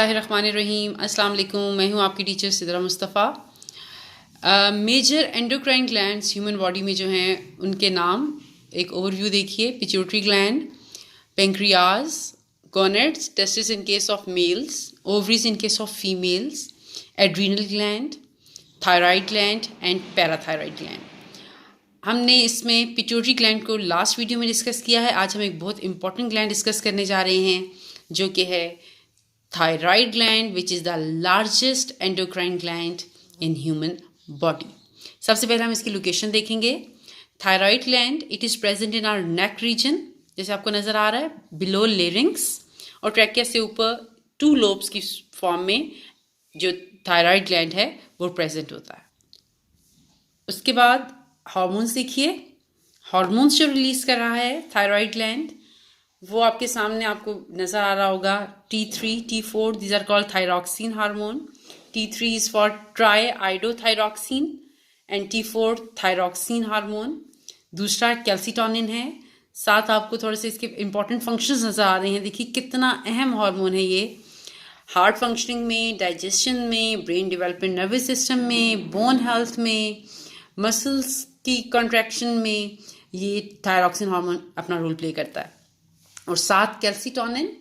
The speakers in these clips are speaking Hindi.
बिस्मिल्लाहिर्रहमानिर्रहीम। अस्सलाम वालेकुम। मैं हूँ आपकी teacher Sidra Mustafa. Major endocrine glands human body में जो हैं उनके नाम एक ओवरव्यू देखिए। Pituitary gland, pancreas, gonads, testis in case of males, ovaries in case of females, adrenal gland, thyroid gland and parathyroid gland. हमने इसमें पिट्यूटरी ग्लैंड को लास्ट वीडियो में डिस्कस किया है। आज हम एक बहुत इंपॉर्टेंट ग्लैंड डिस्कस करने जा रहे हैं जो कि है thyroid gland, which is the largest endocrine gland in human body. सबसे पहले हम इसकी लोकेशन देखेंगे। Thyroid gland it is present in our neck region, जैसे आपको नज़र आ रहा है, बिलो लेरिंग्स और ट्रैकिया से ऊपर 2 लोब्स की फॉर्म में जो थायराइड ग्लैंड है वो प्रेजेंट होता है। उसके बाद हार्मोन्स देखिए। हार्मोन्स जो रिलीज कर रहा है थायराइड ग्लैंड वो आपके सामने आपको नज़र आ रहा होगा। T3, T4, these are called thyroxine hormone. T3 is for triiodothyroxine and T4 thyroxine hormone. दूसरा कैल्सिटोनिन है। साथ आपको थोड़े से इसके इंपॉर्टेंट फंक्शंस नज़र आ रहे हैं। देखिए कितना अहम हार्मोन है ये हार्ट फंक्शनिंग में, डाइजेशन में, ब्रेन डेवलपमेंट, नर्वस सिस्टम में, बोन हेल्थ में, मसल्स की कॉन्ट्रैक्शन में ये थायरॉक्सिन हार्मोन अपना रोल प्ले करता है। और साथ कैल्सिटोनिन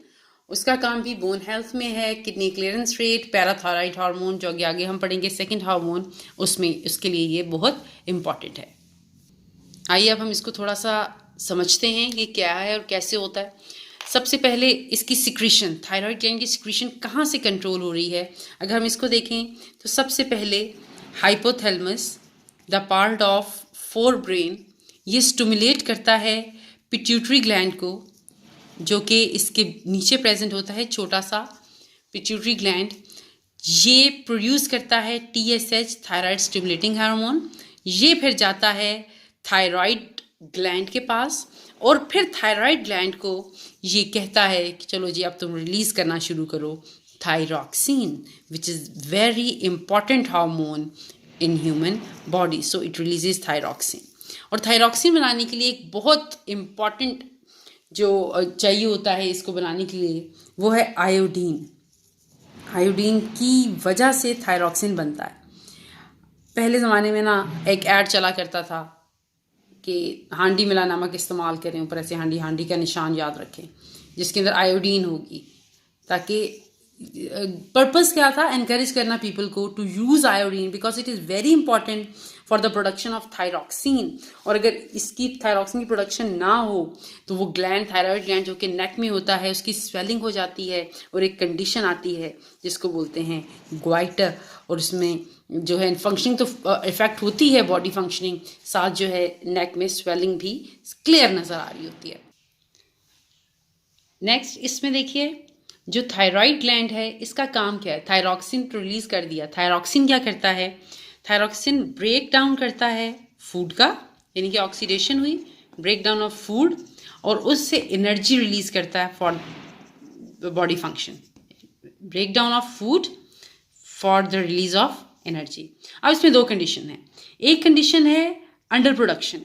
उसका काम भी बोन हेल्थ में है, kidney clearance rate, parathyroid hormone जो कि आगे हम पढ़ेंगे सेकंड हार्मोन, उसमें उसके लिए ये बहुत इम्पॉर्टेंट है। आइए अब हम इसको थोड़ा सा समझते हैं ये क्या है और कैसे होता है। सबसे पहले इसकी सिक्रीशन, थायराइड ग्लैंड की सिक्रीशन कहाँ से कंट्रोल हो रही है। अगर हम इसको देखें तो सबसे पहले hypothalamus, the part of fore brain, ये स्टिमुलेट करता है पिट्यूटरी ग्लैंड को जो कि इसके नीचे प्रेजेंट होता है। छोटा सा पिट्यूटरी ग्लैंड ये प्रोड्यूस करता है TSH, थायराइड स्टिमुलेटिंग हार्मोन। ये फिर जाता है थायराइड ग्लैंड के पास और फिर थायराइड ग्लैंड को ये कहता है कि चलो जी अब तुम रिलीज करना शुरू करो thyroxine, which is very important hormone in human body. So it releases thyroxine. और थायरॉक्सिन बनाने के लिए एक बहुत इम्पॉर्टेंट जो चाहिए होता है इसको बनाने के लिए वो है आयोडीन। आयोडीन की वजह से थायरॉक्सिन बनता है। पहले ज़माने में ना एक ऐड चला करता था कि हांडी मिला नमक इस्तेमाल करें, ऊपर ऐसे हांडी हांडी का निशान याद रखें जिसके अंदर आयोडीन होगी, ताकि पर्पस क्या था, एनकरेज करना पीपल को to use iodine because it is very important for the production of thyroxine. और अगर इसकी थायरॉक्सिन की प्रोडक्शन ना हो तो वो ग्लैंड, थायराइड ग्लैंड जो कि नेक में होता है, उसकी स्वेलिंग हो जाती है और एक कंडीशन आती है जिसको बोलते हैं ग्वाइटर। और उसमें जो है फंक्शनिंग तो इफेक्ट होती है, बॉडी फंक्शनिंग, साथ जो है नेक में स्वेलिंग भी क्लियर नज़र आ रही होती है। नेक्स्ट इसमें देखिए जो थायराइड ग्लैंड है इसका काम क्या है। थायरॉक्सिन तो रिलीज कर दिया। थायरॉक्सिन क्या करता है, थायरॉक्सिन ब्रेक डाउन करता है फूड का, यानी कि ऑक्सीडेशन हुई, ब्रेक डाउन ऑफ फूड, और उससे एनर्जी रिलीज करता है for body function. Break down of food for the release of energy. अब इसमें 2 कंडीशन है। एक कंडीशन है अंडर प्रोडक्शन,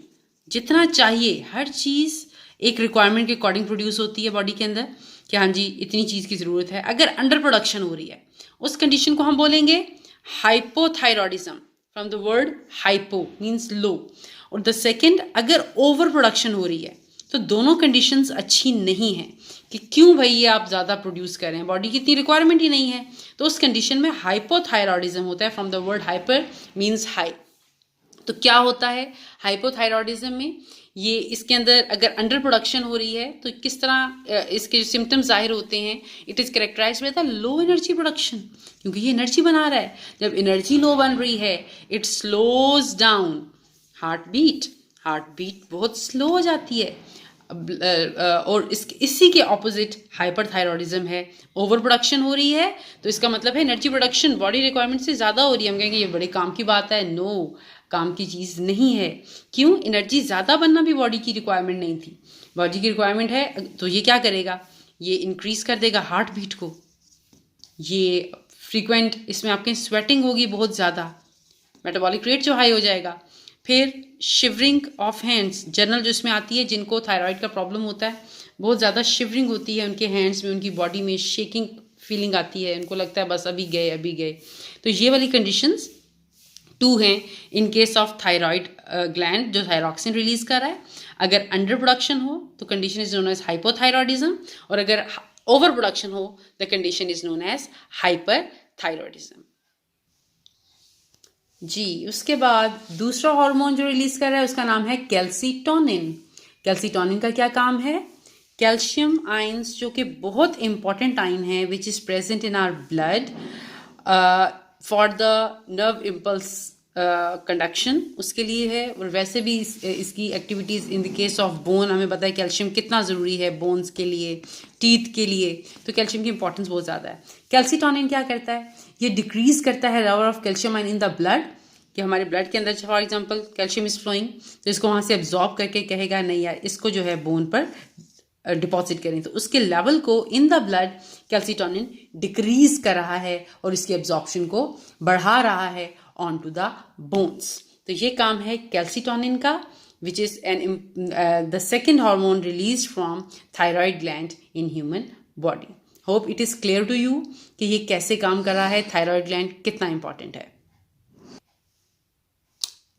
जितना चाहिए हर चीज़ एक रिक्वायरमेंट के अकॉर्डिंग प्रोड्यूस होती है बॉडी के अंदर कि हाँ जी इतनी चीज़ की ज़रूरत है। अगर अंडर प्रोडक्शन हो रही है उस कंडीशन को हम बोलेंगे hypothyroidism, from the word hypo means low. और द सेकंड, अगर ओवर प्रोडक्शन हो रही है तो दोनों कंडीशंस अच्छी नहीं हैं कि क्यों भाई ये आप ज़्यादा प्रोड्यूस कर रहे हैं, बॉडी की इतनी रिक्वायरमेंट ही नहीं है, तो उस कंडीशन में हाइपोथायरॉइडिज्म होता है, from the word hyper means high. तो क्या होता है हाइपोथायरॉइडिज्म में, ये इसके अंदर अगर अंडर प्रोडक्शन हो रही है तो किस तरह इसके जो सिम्टम्स जाहिर होते हैं, it is characterised by the low energy production, क्योंकि ये एनर्जी बना रहा है। जब एनर्जी लो बन रही है it slows down heart beat बहुत स्लो हो जाती है। और इसी के ऑपोजिट हाइपरथायरॉइडिज्म है, ओवर प्रोडक्शन हो रही है तो इसका मतलब है एनर्जी प्रोडक्शन बॉडी रिक्वायरमेंट से ज़्यादा हो रही है। हम कहेंगे ये बड़े काम की बात है, नो, काम की चीज़ नहीं है। क्यों, एनर्जी ज़्यादा बनना भी बॉडी की रिक्वायरमेंट नहीं थी, बॉडी की रिक्वायरमेंट है तो ये क्या करेगा, ये इंक्रीज कर देगा हार्ट बीट को, ये फ्रीक्वेंट इसमें आपके स्वेटिंग होगी बहुत ज़्यादा, मेटाबॉलिक रेट जो हाई हो जाएगा। फिर शिवरिंग ऑफ हैंड्स, जनरल जो इसमें आती है, जिनको थायराइड का प्रॉब्लम होता है बहुत ज़्यादा शिवरिंग होती है उनके हैंड्स में, उनकी बॉडी में शेकिंग फीलिंग आती है, उनको लगता है बस अभी गए। तो ये वाली कंडीशंस 2 हैं in case of thyroid gland जो थायरॉक्सिन रिलीज कर रहा है। अगर अंडर प्रोडक्शन हो तो condition is known as hypothyroidism, और अगर ओवर प्रोडक्शन हो the condition is known as hyperthyroidism. जी, उसके बाद दूसरा हार्मोन जो रिलीज कर रहा है उसका नाम है कैल्सीटोनिन। कैल्सीटोनिन का क्या काम है? कैल्शियम आयंस जो कि बहुत इंपॉर्टेंट आयन है which is present in our blood for the nerve impulse conduction, उसके लिए है। और वैसे भी इसकी activities in the case of bone हमें पता है कैल्शियम कितना ज़रूरी है बोन्स के लिए, टीथ के लिए, तो कैल्शियम की इंपॉर्टेंस बहुत ज़्यादा है। कैल्सीटोनिन क्या करता है? ये डिक्रीज करता है level of calcium ion in the blood, कि हमारे ब्लड के अंदर for example calcium is flowing, तो इसको वहाँ से एब्जॉर्ब करके कहेगा नहीं यार इसको जो है बोन पर डिपॉजिट करें, तो उसके लेवल को इन द ब्लड कैल्सीटोनिन डिक्रीज कर रहा है और इसकी एब्जॉर्प्शन को बढ़ा रहा है ऑन टू द बोन्स। तो ये काम है कैल्सीटोनिन का, which is the second hormone release from thyroid gland in human body. Hope it is clear to you कि ये कैसे काम कर रहा है, थायराइड ग्लैंड कितना इंपॉर्टेंट है।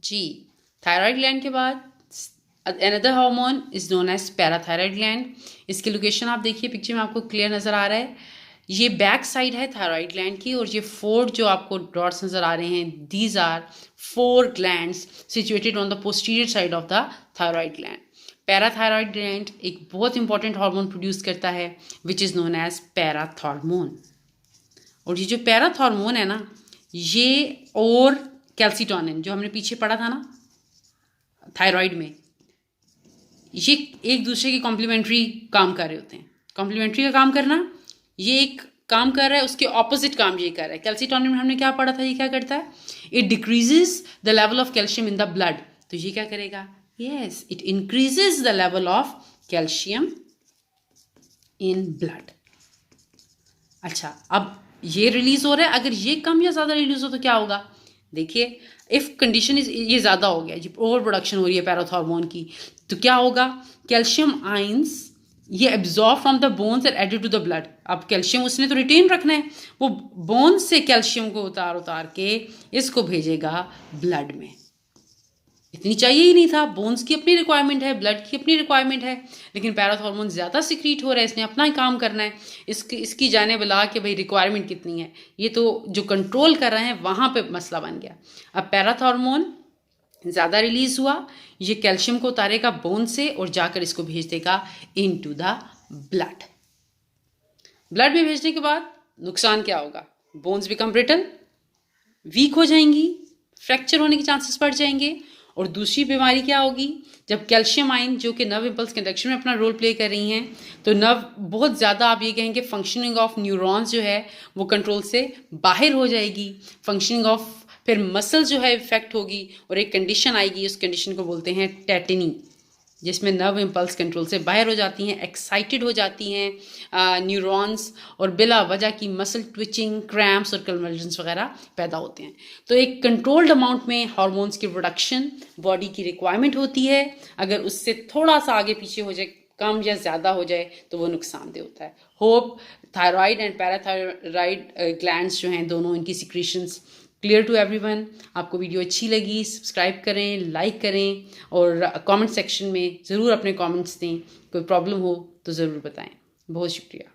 जी, थायराइड ग्लैंड के बाद another hormone is known as parathyroid gland. इसकी लोकेशन आप देखिए पिक्चर में, आपको क्लियर नजर आ रहा है। ये बैक साइड है थायराइड ग्लैंड की, और ये 4 जो आपको डॉट्स नजर आ रहे हैं, these are 4 glands situated on the posterior side of the thyroid gland. Parathyroid gland एक बहुत इंपॉर्टेंट हार्मोन प्रोड्यूस करता है which is known as parathormone. और ये जो पैराथॉर्मोन है ना, ये और कैल्सीटोनिन जो हमने पीछे पढ़ा था ना थायराइड में, ये एक दूसरे के कॉम्प्लीमेंट्री काम कर रहे होते हैं। कॉम्प्लीमेंट्री का काम करना, ये एक काम कर रहा है, उसके ऑपोजिट काम ये कर रहा है। कैल्सीटोनिन में हमने क्या पढ़ा था, ये क्या करता है? It decreases the level of calcium in the blood. तो ये क्या करेगा? Yes, it increases the level of calcium in blood. अच्छा, अब ये रिलीज हो रहा है, अगर ये कम या ज्यादा रिलीज हो तो क्या होगा? देखिए, इफ कंडीशन इज ये ज्यादा हो गया, ओवर प्रोडक्शन हो रही है पैराथॉर्मोन की, तो क्या होगा? कैल्शियम आयंस ये absorb from the bones and added to the blood. अब कैल्शियम उसने तो रिटेन रखना है, वो बोन्स से कैल्शियम को उतार के इसको भेजेगा ब्लड में। इतनी चाहिए ही नहीं था, बोन्स की अपनी रिक्वायरमेंट है, ब्लड की अपनी रिक्वायरमेंट है, लेकिन पैराथॉर्मोन ज़्यादा सिक्रीट हो रहा है, इसने अपना ही काम करना है। इसकी जाने बुला कि भाई रिक्वायरमेंट कितनी है, ये तो जो कंट्रोल कर रहे हैं वहाँ पे मसला बन गया। अब पैराथॉर्मोन ज़्यादा रिलीज हुआ, ये कैल्शियम को उतारेगा बोन से और जाकर इसको भेज देगा इन टू द ब्लड। ब्लड में भेजने के बाद नुकसान क्या होगा? बोन्स बिकम ब्रिटल, वीक हो जाएंगी, फ्रैक्चर होने के चांसेस बढ़ जाएंगे। और दूसरी बीमारी क्या होगी? जब कैल्शियम आयन जो कि नर्व इम्पल्स कंडक्शन में अपना रोल प्ले कर रही हैं, तो नर्व बहुत ज़्यादा, आप ये कहेंगे फंक्शनिंग ऑफ न्यूरॉन्स जो है वो कंट्रोल से बाहर हो जाएगी। फंक्शनिंग ऑफ फिर मसल जो है इफेक्ट होगी, और एक कंडीशन आएगी, उस कंडीशन को बोलते हैं टेटनी, जिसमें नर्व इम्पल्स कंट्रोल से बाहर हो जाती हैं, एक्साइटेड हो जाती हैं न्यूरॉन्स, और बिला वजह की मसल ट्विचिंग, क्रैम्प्स और कन्वल्जन्स वगैरह पैदा होते हैं। तो एक कंट्रोल्ड अमाउंट में हार्मोन्स की प्रोडक्शन बॉडी की रिक्वायरमेंट होती है, अगर उससे थोड़ा सा आगे पीछे हो जाए, कम या ज़्यादा हो जाए, तो वो नुकसानदेह होता है। Hope thyroid and parathyroid glands जो हैं दोनों, इनकी सिक्रीशंस क्लियर टू एवरीवन। आपको वीडियो अच्छी लगी, सब्सक्राइब करें, लाइक करें, और कमेंट सेक्शन में ज़रूर अपने कमेंट्स दें। कोई प्रॉब्लम हो तो ज़रूर बताएं। बहुत शुक्रिया।